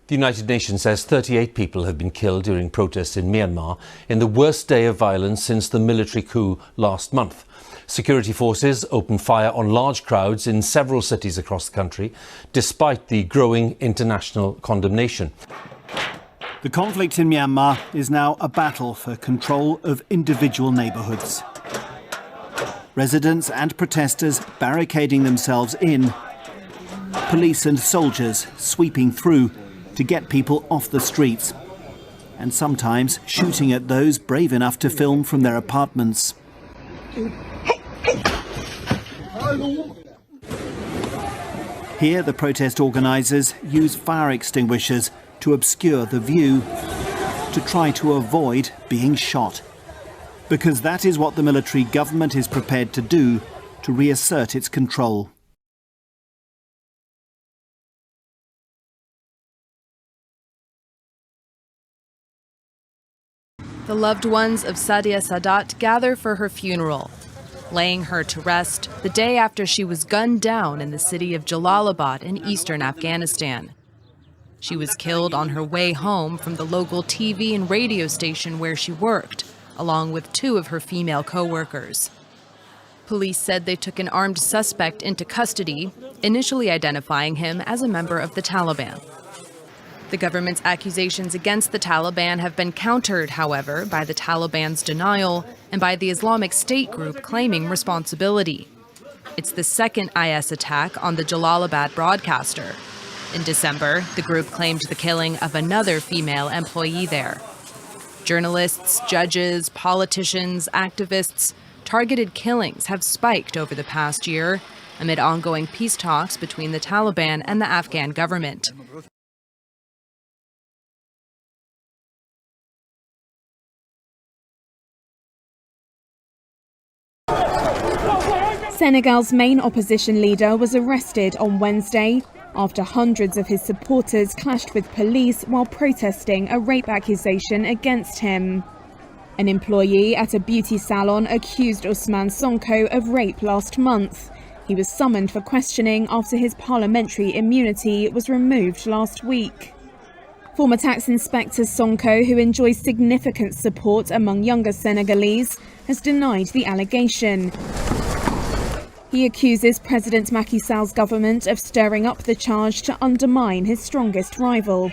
The United Nations says 38 people have been killed during protests in Myanmar in the worst day of violence since the military coup last month. Security forces opened fire on large crowds in several cities across the country, despite the growing international condemnation. The conflict in Myanmar is now a battle for control of individual neighbourhoods. Residents and protesters barricading themselves in. Police and soldiers sweeping through to get people off the streets, and sometimes shooting at those brave enough to film from their apartments. Here, the protest organisers use fire extinguishers to obscure the view, to try to avoid being shot. Because that is what the military government is prepared to do to reassert its control. The loved ones of Sadia Sadat gather for her funeral, laying her to rest the day after she was gunned down in the city of Jalalabad in eastern Afghanistan. She was killed on her way home from the local TV and radio station where she worked, along with 2 of her female co-workers. Police said they took an armed suspect into custody, initially identifying him as a member of the Taliban. The government's accusations against the Taliban have been countered, however, by the Taliban's denial and by the Islamic State group claiming responsibility. It's the second IS attack on the Jalalabad broadcaster. In December, the group claimed the killing of another female employee there. Journalists, judges, politicians, activists, targeted killings have spiked over the past year amid ongoing peace talks between the Taliban and the Afghan government. Senegal's main opposition leader was arrested on Wednesday after hundreds of his supporters clashed with police while protesting a rape accusation against him. An employee at a beauty salon accused Ousmane Sonko of rape last month. He was summoned for questioning after his parliamentary immunity was removed last week. Former tax inspector Sonko, who enjoys significant support among younger Senegalese, has denied the allegation. He accuses President Macky Sall's government of stirring up the charge to undermine his strongest rival.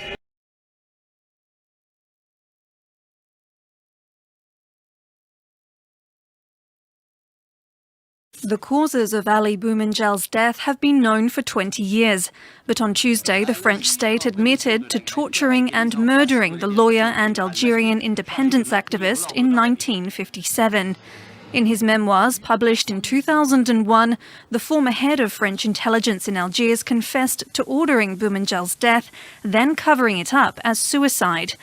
The causes of Ali Boumengel's death have been known for 20 years, but on Tuesday the French state admitted to torturing and murdering the lawyer and Algerian independence activist in 1957. In his memoirs, published in 2001, the former head of French intelligence in Algiers confessed to ordering Boumengel's death, then covering it up as suicide.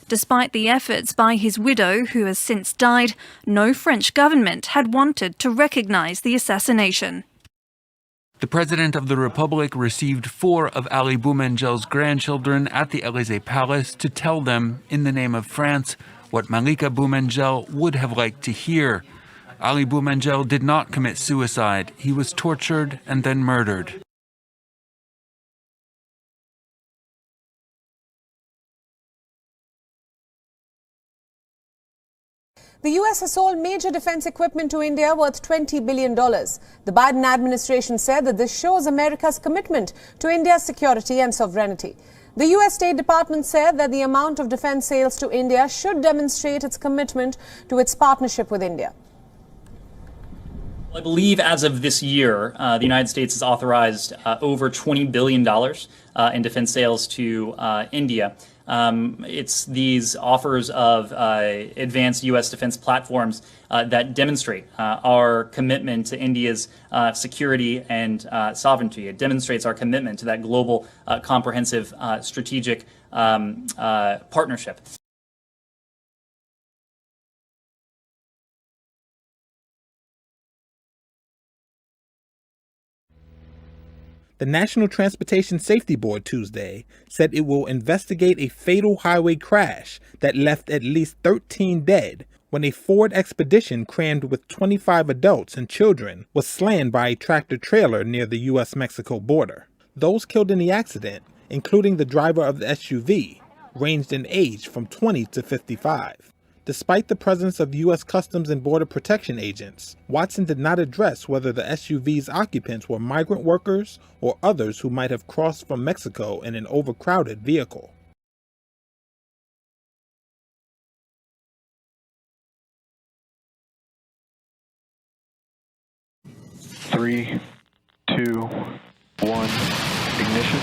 Despite the efforts by his widow, who has since died, no French government had wanted to recognize the assassination. The President of the Republic received 4 of Ali Boumengel's grandchildren at the Élysée Palace to tell them, in the name of France, what Malika Boumengel would have liked to hear. Ali Boumengel did not commit suicide. He was tortured and then murdered. The U.S. has sold major defense equipment to India worth $20 billion. The Biden administration said that this shows America's commitment to India's security and sovereignty. The U.S. State Department said that the amount of defense sales to India should demonstrate its commitment to its partnership with India. I believe as of this year, the United States has authorized over $20 billion in defense sales to India. It's these offers of advanced U.S. defense platforms that demonstrate our commitment to India's security and sovereignty. It demonstrates our commitment to that global, comprehensive, strategic partnership. The National Transportation Safety Board Tuesday said it will investigate a fatal highway crash that left at least 13 dead when a Ford Expedition crammed with 25 adults and children was slammed by a tractor-trailer near the U.S.-Mexico border. Those killed in the accident including the driver of the SUV, ranged in age from 20 to 55. Despite the presence of U.S. Customs and Border Protection agents, Watson did not address whether the SUV's occupants were migrant workers or others who might have crossed from Mexico in an overcrowded vehicle. Three, 2, 1, ignition.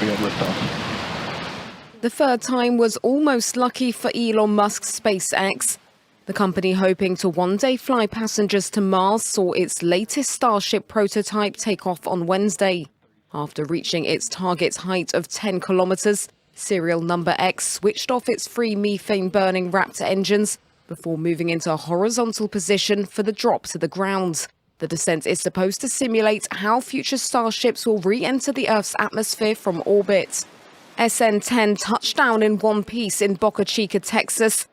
We have liftoff. The third time was almost lucky for Elon Musk's SpaceX. The company hoping to one day fly passengers to Mars saw its latest Starship prototype take off on Wednesday. After reaching its target height of 10 kilometers, serial number X switched off its three methane-burning Raptor engines before moving into a horizontal position for the drop to the ground. The descent is supposed to simulate how future Starships will re-enter the Earth's atmosphere from orbit. SN-10 touched down in one piece in Boca Chica, Texas,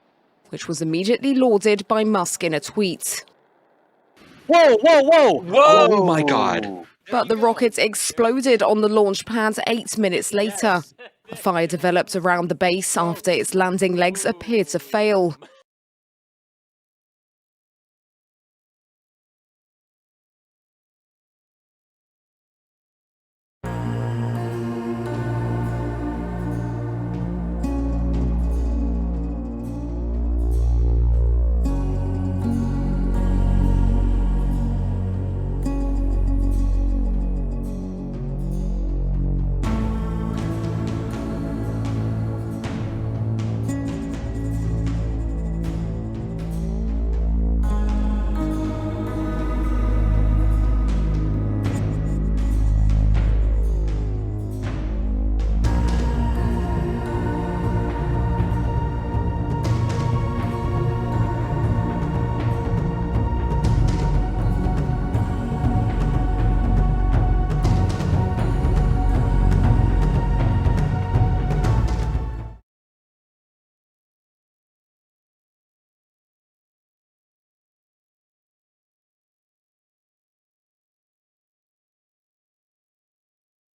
which was immediately lauded by Musk in a tweet. Whoa, whoa, whoa! Whoa! Oh my God. But the rocket exploded on the launch pad 8 minutes later. A fire developed around the base after its landing legs appeared to fail.